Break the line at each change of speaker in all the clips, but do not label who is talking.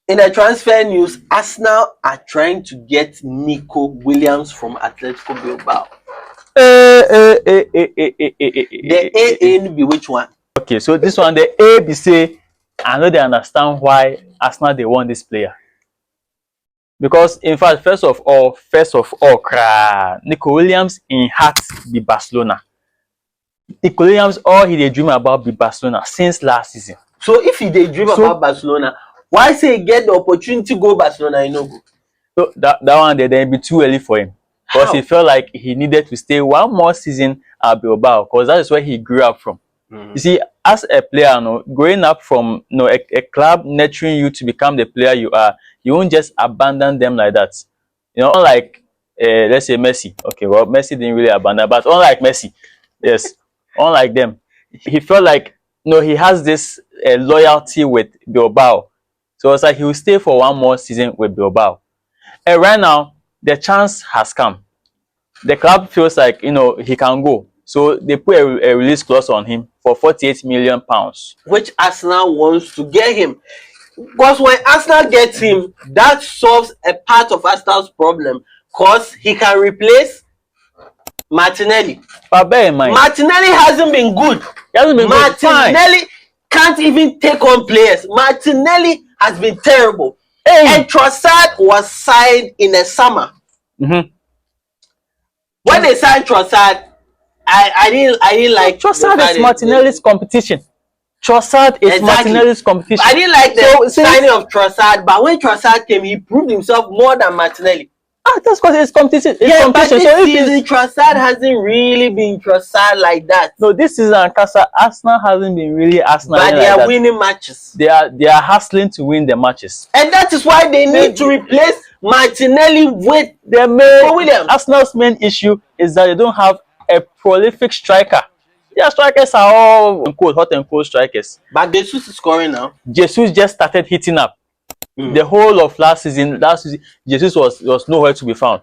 In the transfer news, Arsenal are trying to get Nico Williams from Atletico Bilbao. The A be which one?
Okay, so this one, the A be say, I know they understand why Arsenal they want this player. Because in fact, first of all, Nico Williams in heart be Barcelona. Nico Williams, all he dey dream about be Barcelona since last season.
So if he dey dream about Barcelona, why say he get the opportunity to go Barcelona, you know go?
So that one then be too early for him. Because he felt like he needed to stay one more season at Bilbao, because that is where he grew up from. You see, as a player, growing up from a club nurturing you to become the player you are, you won't just abandon them like that. Unlike let's say Messi. Okay, well, Messi didn't really abandon, but unlike Messi, yes, unlike them, he felt like he has this loyalty with Bilbao. So it's like he will stay for one more season with Bilbao. And right now, the chance has come. The club feels like he can go. So they put a release clause on him for £48 million.
Which Arsenal wants to get him. Because when Arsenal gets him, that solves a part of Arsenal's problem. Because he can replace Martinelli.
But bear in mind,
Martinelli hasn't been good. Martinelli can't even take on players. Martinelli has been terrible. And Trossard was signed in the summer. When they signed Trossard, I didn't like
Trossard is Martinelli's competition. Trossard is Martinelli's competition.
I didn't like the signing of Trossard, but when Trossard came, he proved himself more than Martinelli.
That's because it's competition.
But this season, Trossard hasn't really been Trossard like that.
No, this season, Arsenal hasn't been really Arsenal.
But they are winning matches.
They are hustling to win the matches.
And that is why they need to replace Martinelli with Nico Williams.
Arsenal's main issue is that they don't have a prolific striker. Their strikers are all hot and cold strikers.
But Jesus is scoring now.
Jesus just started hitting up. The whole of last season, Jesus was nowhere to be found.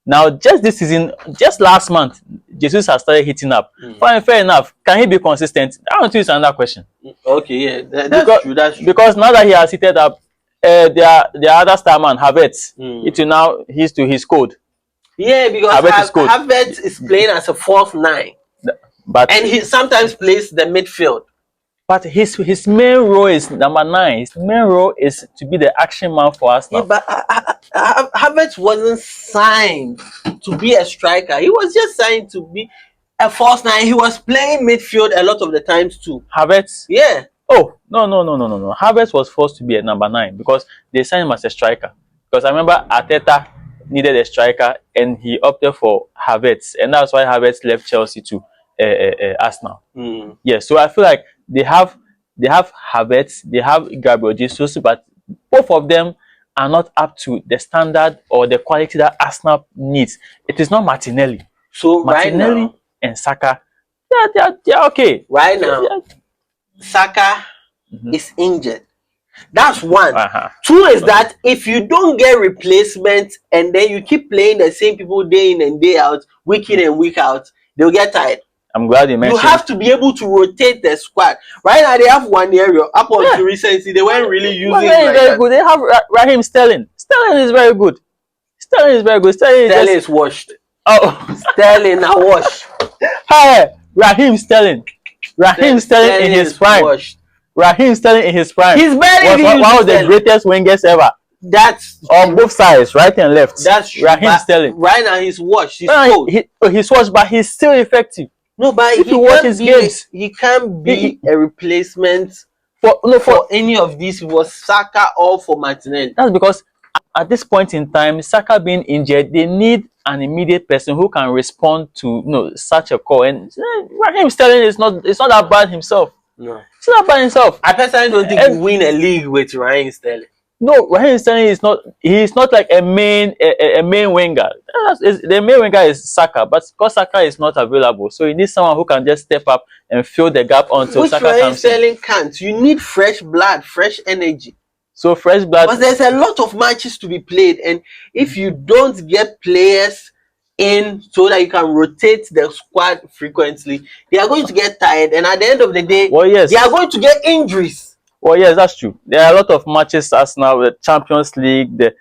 Now, just this season, just last month, Jesus has started hitting up. Fine, fair enough. Can he be consistent? I want to use another question.
Okay, yeah, that's true. That's true.
Because now that he has heated up, the other star man, Havertz, he's to his code.
Yeah, because Havertz is playing as a false 9. And he sometimes plays the midfield.
But his main role is number 9. His main role is to be the action man for us now.
Yeah, but Havertz wasn't signed to be a striker. He was just signed to be a false 9. He was playing midfield a lot of the times too.
Havertz?
Yeah.
Oh, no. Havertz was forced to be a number 9 because they signed him as a striker. Because I remember Arteta needed a striker and he opted for Havertz. And that's why Havertz left Chelsea to Arsenal. Yeah, so I feel like they have Havertz, they have Gabriel Jesus, but both of them are not up to the standard or the quality that Arsenal needs. It is not Martinelli.
So
Martinelli
right now,
and Saka, they're okay.
Right now, Saka is injured. That's one. 2 is that if you don't get replacement and then you keep playing the same people day in and day out, week in and week out, they'll get tired.
I'm glad you mentioned.
You have to be able to rotate the squad. Right now, they have one area. Up until recently, they weren't really using it.
Very good. They have Raheem Sterling. Sterling is very good. Sterling is
washed.
Oh,
Sterling now washed.
Hey, Raheem Sterling. Raheem Sterling in his prime. Raheem Sterling in his prime.
He's barely
one of the greatest wingers ever.
That's
on both sides, right and left.
That's true.
Raheem Sterling.
Right now, he's washed. He's cold.
He's washed, but he's still effective.
No, but
if you watch his games,
he can't be a replacement for any of these. It was Saka or for Martinelli.
That's because at this point in time, Saka being injured, they need an immediate person who can respond to such a call. And Raheem Sterling is not that bad himself.
No,
it's not bad himself.
I personally don't think you win a league with Raheem Sterling.
No, Raheem Sterling is not. He's not like a main winger. The main winger is Saka, but because Saka is not available, so you need someone who can just step up and fill the gap until Saka comes in.
Raheem Sterling can't. You need fresh blood, fresh energy.
So fresh blood.
But there's a lot of matches to be played, and if you don't get players in so that you can rotate the squad frequently, they are going to get tired, and at the end of the day, they are going to get injuries.
Well, yes, that's true. There are a lot of matches as now, the Champions League, the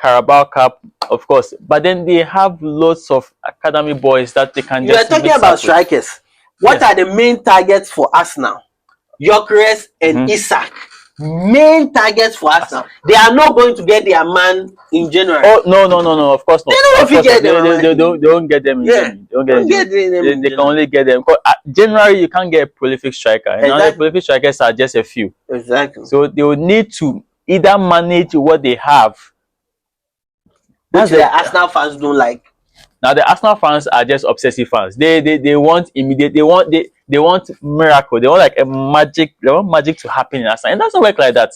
Carabao Cup, of course. But then they have lots of academy boys that they can
You are
just
talking
mix
about
up with.
strikers. What
Yes.
are the main targets for Arsenal? Gyökeres and Isak. Main targets for Arsenal. They are not going to get their man in January.
Oh, no, of course not.
They don't
Of course
get
not.
them.
They don't get them in
Yeah.
January. They don't get them in January. They can
January.
only get them. Because January, you can't get a prolific striker. And now the
Exactly.
prolific strikers are just a few.
Exactly.
So they will need to either manage what they have.
Which the Arsenal fans don't like.
Now the Arsenal fans are just obsessive fans. They want immediate. They want miracle. They want like a magic. They want magic to happen in Arsenal, and it doesn't work like that.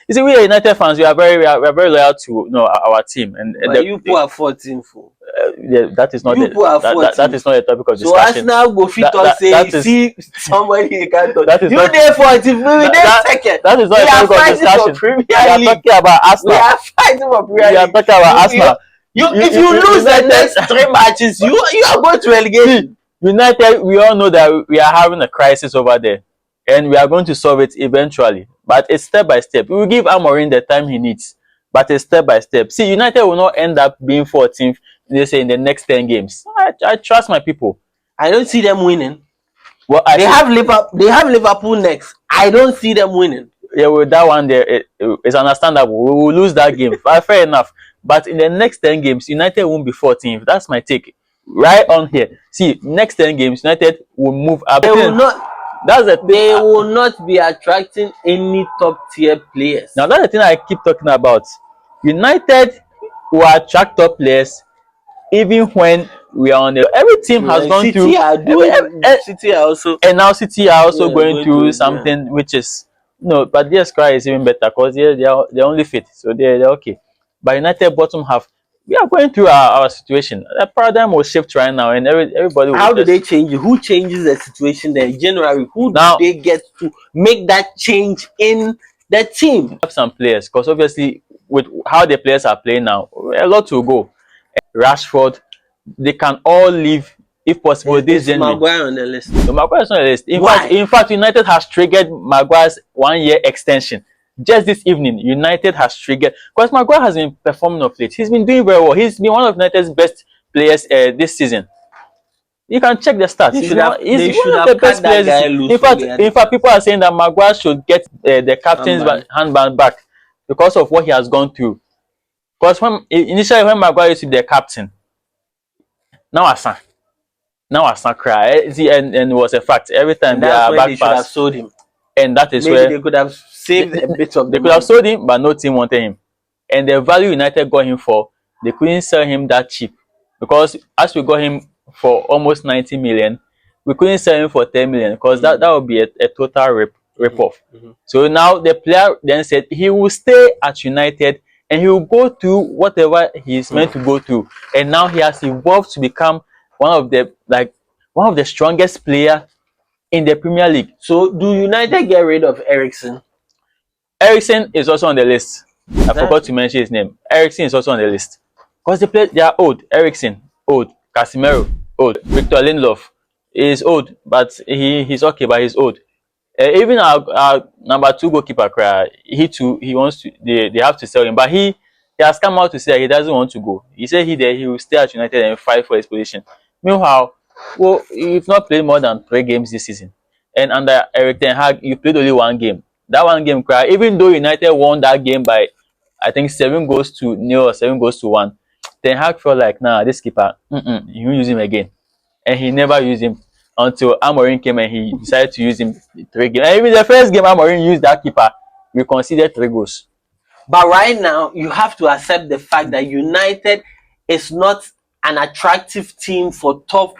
You see, we are United fans. We are very loyal to our team, and
but you people are 14 for.
Yeah, that is not that is not a topic of discussion.
So Arsenal go fit on say see somebody you can't touch.
That is
you
not,
there 14, we there second.
That is not a topic of discussion. We are talking about Arsenal.
We are fighting for Premier League.
We are talking about Arsenal.
If you lose the next 3 matches, you are going to relegation.
United, we all know that we are having a crisis over there, and we are going to solve it eventually. But it's step by step. We will give Amorim the time he needs, but it's step by step. See, United will not end up being 14th, they say, in the next 10 games. I trust my people.
I don't see them winning.
Well, they have
Liverpool next. I don't see them winning.
Yeah, with that one there, it's understandable. We will lose that game. Fair enough. But in the next 10 games, United won't be 14th. That's my take. Right on here. See, next 10 games, United will move up.
They will not. That's the thing. They will not be attracting any top tier players.
Now that's the thing I keep talking about. United will attract top players even when we are on the. Every team has gone
City
through.
City are also.
And now City are also going through something which is but their cry is even better because they're only fit, so they're okay. But United bottom half, we are going through our situation. The paradigm will shift right now, and everybody.
How do they change it? Who changes the situation then? January, who do they get to make that change in the team?
Have some players, because obviously with how the players are playing now, a lot to go. Rashford, they can all leave if possible this January.
Maguire on the list.
So Maguire is on the list.
Why?
In fact, United has triggered Maguire's 1-year extension. Just this evening, United has triggered, because Maguire has been performing of late. He's been doing very well. He's been one of United's best players this season. You can check the stats. He's one of the best players. In fact, people are saying that Maguire should get the captain's handband back because of what he has gone through. Because initially when Maguire used to be the captain, now I cry. See, and it was a fact. Every time they are back
they should have sold him.
And that is
maybe
where
they could have saved a bit of.
They could have sold him, but no team wanted him. And the value United got him for, they couldn't sell him that cheap, because as we got him for almost 90 million, we couldn't sell him for 10 million, because that would be a total rip off. So now the player then said he will stay at United and he will go through whatever he's meant to go through. And now he has evolved to become one of the strongest player in the Premier League.
So do United get rid of Eriksen?
Eriksen is also on the list. I forgot to mention his name. Eriksen is also on the list. Because they are old. Eriksen, old. Casemiro, old. Victor Lindelof is old, but he's okay, but he's old. Even our number 2 goalkeeper, he wants to. They have to sell him, but he has come out to say that he doesn't want to go. He said he will stay at United and fight for his position. Meanwhile, you've not played more than 3 games this season, and under Erik ten Hag, you played only 1 game. That 1 game, even though United won that game by, I think 7-0 or 7-1, Ten Hag felt like, nah, this keeper, you won't use him again, and he never used him until Amorim came and he decided to use him 3 games. And even the first game Amorim used that keeper, we conceded 3 goals.
But right now, you have to accept the fact that United is not an attractive team for top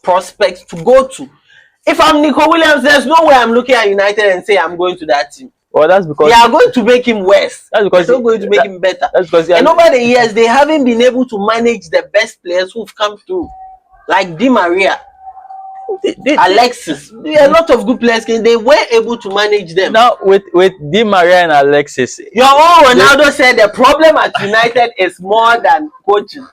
prospects to go to. If I'm Nico Williams, there's no way I'm looking at United and say I'm going to that team.
Well, that's because
they are going to make him worse.
That's because
they're not going to make him better.
That's because
and over the years, they haven't been able to manage the best players who've come through, like Di Maria. Alexis, a lot of good players they were able to manage them.
Now with Di Maria and Alexis,
your own Ronaldo said the problem at United is more than coaching.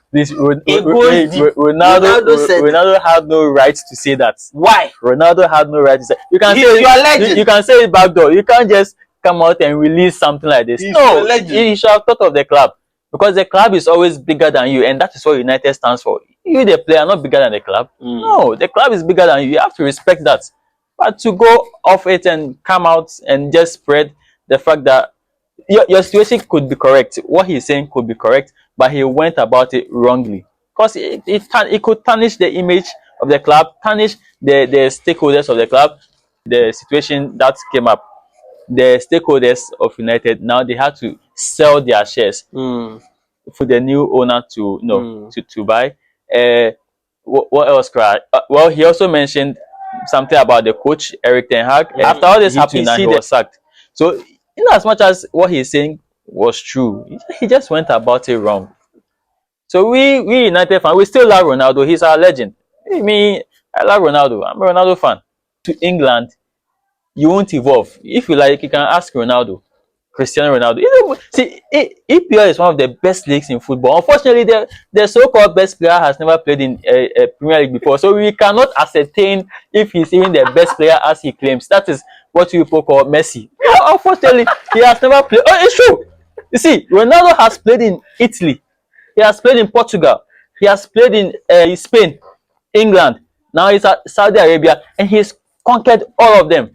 Ronaldo had no right to say that.
Why?
Ronaldo had no right to say. You can say
your legend.
You can say it back door. You can't just come out and release something like this. No, you should have thought of the club, because the club is always bigger than you, and that is what United stands for. You, the player, are not bigger than the club. No, the club is bigger than you. You have to respect that. But to go off it and come out and just spread the fact that your situation could be correct, what he's saying could be correct, but he went about it wrongly, because it could tarnish the image of the club, tarnish the stakeholders of the club. The situation that came up, the stakeholders of United, now they had to sell their shares for the new owner to to buy. What else? Well, he also mentioned something about the coach Eric Ten Hag. After all this happened, he was sacked. So, in as much as what he's saying was true, he just went about it wrong. So we United fans, we still love Ronaldo. He's our legend. I mean, I love Ronaldo. I'm a Ronaldo fan. To England, you won't evolve. If you like, you can ask Ronaldo, Cristiano Ronaldo. See, EPL is one of the best leagues in football. Unfortunately, the so-called best player has never played in a Premier League before, so we cannot ascertain if he's even the best player as he claims. That is what you people call Messi. Unfortunately, he has never played. Oh, it's true. You see, Ronaldo has played in Italy. He has played in Portugal. He has played in Spain, England. Now he's at Saudi Arabia, and he's conquered all of them.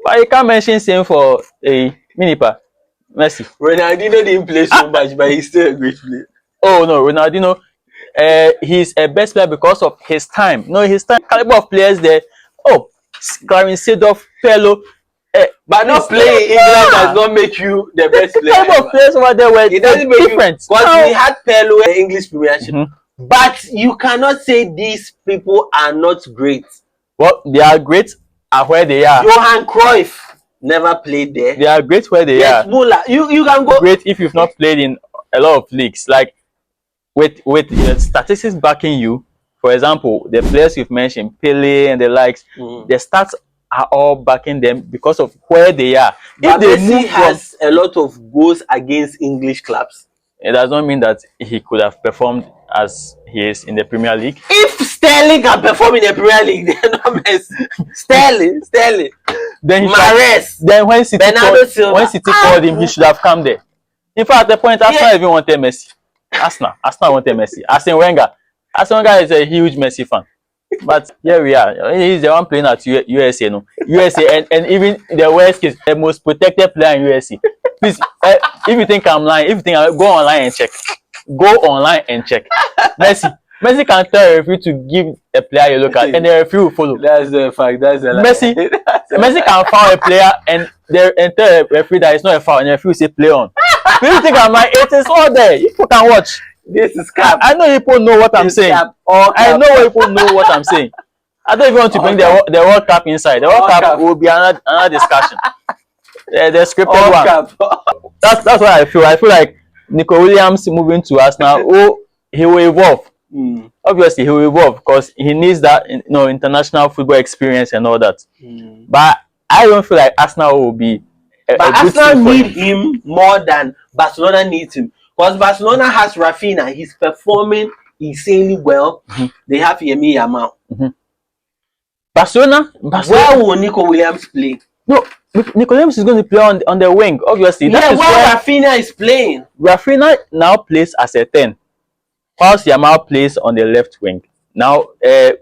But you can't mention same for a Minipa, Messi.
Ronaldinho didn't play so much, but he's still a great player.
Oh no, Ronaldinho, he's a best player because of his time. No, his time caliber of players there. Oh, Clarence Seedorf, Pello.
But not playing England does not make you the best player.
The caliber of players over there were different.
Because we had Pello in the English Premiership. But you cannot say these people are not great.
Well, they are great at where they are.
Johan Cruyff never played there.
They are great where they are.
Muller, you can go
great if you've not played in a lot of leagues. Like with the statistics backing you. For example, the players you've mentioned, Pele and the likes, the stats are all backing them because of where they are.
But Messi has a lot of goals against English clubs.
It does not mean that he could have performed as he is in the Premier League.
If Sterling can perform in the Premier League, then not Messi. Sterling.
Then
Mahrez.
Then when City called him, he should have come there. In fact, at the point, Arsenal even wanted Messi. Arsenal wanted Messi. Arsene Wenger is a huge Messi fan. But here we are. He's the one playing at USA. No, USA, and even the worst case, the most protected player in USA. Please, if you think I'm lying, go online and check. Go online and check. Messi can tell a referee to give a player a look at, and the referee will follow.
That's the fact. That's the
Messi can foul a player and tell a referee that it's not a foul, and the referee will say play on. If you think I'm lying, it is all there. You can watch.
This is cap.
I know people know what I'm saying. I know people know what I'm saying. I don't even want to bring the World Cup inside. The World Cup will be another discussion. The scripted one. That's what I feel. I feel like Nico Williams moving to Arsenal, he will evolve. Obviously, he will evolve because he needs that international football experience and all that. But I don't feel like Arsenal will be
but Arsenal need him more than Barcelona needs him. Because Barcelona has Rafinha, he's performing insanely well. They have Yemi Yamal.
Barcelona.
Where will Nico Williams play?
No, Nico Williams is going to play on the wing, obviously.
That is where Rafinha is playing.
Rafinha now plays as a 10, whilst Yamal plays on the left wing. Now,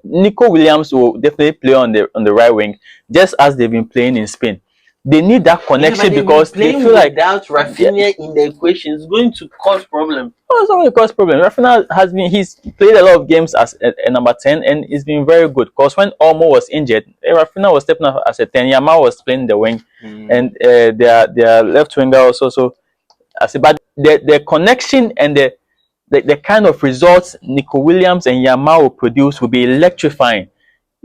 Nico Williams will definitely play on the right wing, just as they've been playing in Spain. They need that connection because they feel like
without Rafinha in the equation is going to cause problems.
Oh, it's not going to cause problems. Rafinha he's played a lot of games as a number 10 and he's been very good. Because when Olmo was injured, Rafinha was stepping up as a 10. Yamal was playing the wing, and their left winger also. So, but the connection and the kind of results Nico Williams and Yamal will produce will be electrifying.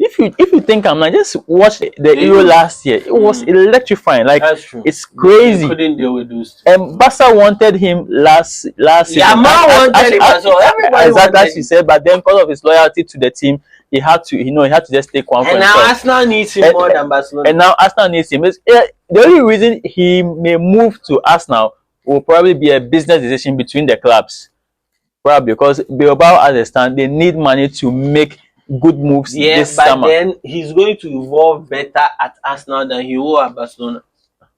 If you think I'm not, just watch the Euro last year. It was electrifying. Like, it's crazy.
You couldn't deal with those.
And Barca wanted him last season.
Yamal wanted him as well. Everybody
exactly as you said, but then because of his loyalty to the team, he had to, he had to just take one for
And now
himself.
Arsenal needs him more than Barcelona.
And now Arsenal needs him. The only reason he may move to Arsenal will probably be a business decision between the clubs. Probably because Bilbao, as they stand, they need money to make good moves this summer.
But then he's going to evolve better at Arsenal than he will at Barcelona.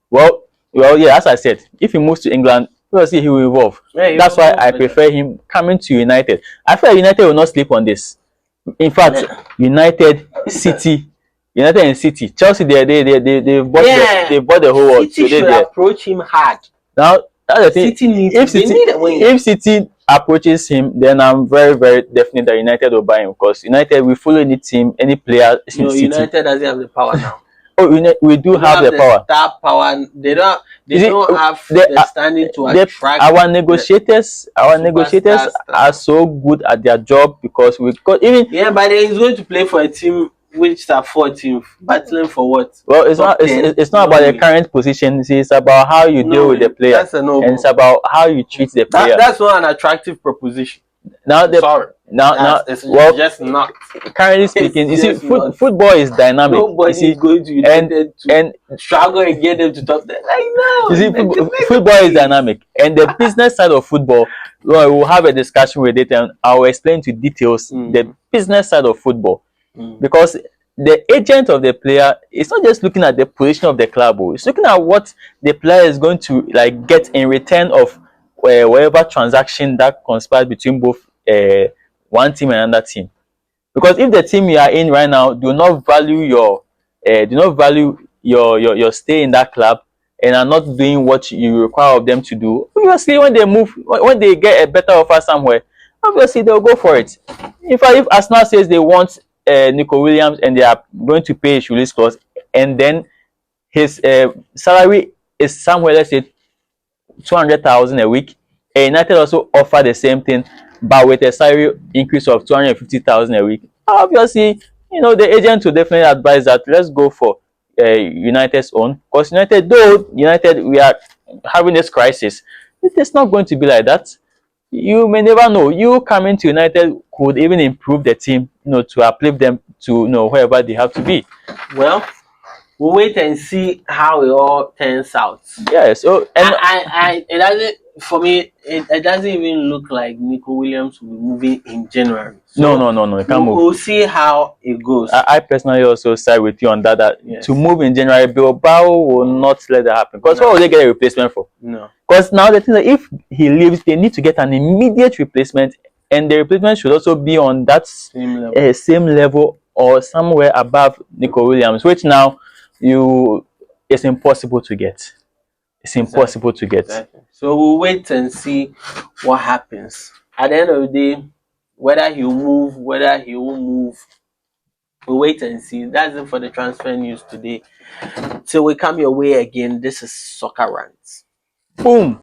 Well, yeah, as I said, if he moves to England, we'll see he will evolve. Yeah, that's why I prefer him coming to United. I feel like United will not sleep on this. In fact, United, City, United and City, Chelsea, they bought the whole world.
City should approach him hard.
Now that's the thing. If City approaches him, then I'm very, very definite that United will buy him, because United, we fully need him. Any player in City.
United doesn't have the power now.
Oh, we do have the power.
Star power. They don't have the standing to attract.
Our negotiators are so good at their job, because we got even.
Yeah, but then he's going to play for a team which are 14th, battling for what?
Well, it's not about the current position. It's about how you deal with the player.
That's a no.
And it's about how you treat the player.
That's not an attractive proposition.
Now,
it's just not.
Currently speaking, you see, football is dynamic.
Nobody is going to United to struggle and get them to top that.
You see, football is dynamic, and the business side of football, we'll have a discussion with it, and I'll explain to details the business side of football, because the agent of the player is not just looking at the position of the club; it's looking at what the player is going to get in return of whatever transaction that conspires between both one team and another team. Because if the team you are in right now do not value your your stay in that club, and are not doing what you require of them to do, obviously when they move, when they get a better offer somewhere, obviously they'll go for it. In fact, if Arsenal says they want Nico Williams and they are going to pay his release clause, and then his salary is somewhere, let's say 200,000 a week, and United also offer the same thing, but with a salary increase of 250,000 a week, obviously, the agent will definitely advise that let's go for United's own. Because United, we are having this crisis. It is not going to be like that. You may never know. You coming to United could even improve the team, to uplift them to wherever they have to be.
Well, we'll wait and see how it all turns out.
Yeah. So, and
it doesn't. For me, it doesn't even look like Nico Williams will be moving in January.
So no, it can't move.
We'll see how it goes.
I personally also side with you on that. Yes. To move in January, Bilbao will not let that happen. Because what will they get a replacement for?
No.
Because now the thing is, if he leaves, they need to get an immediate replacement, and the replacement should also be on that same level or somewhere above Nico Williams, which now it's impossible to get. It's impossible to get.
Exactly. So we'll wait and see what happens. At the end of the day, whether he'll move, whether he won't move, we'll wait and see. That's it for the transfer news today. Till we come your way again, this is Soccer Rants.
Boom.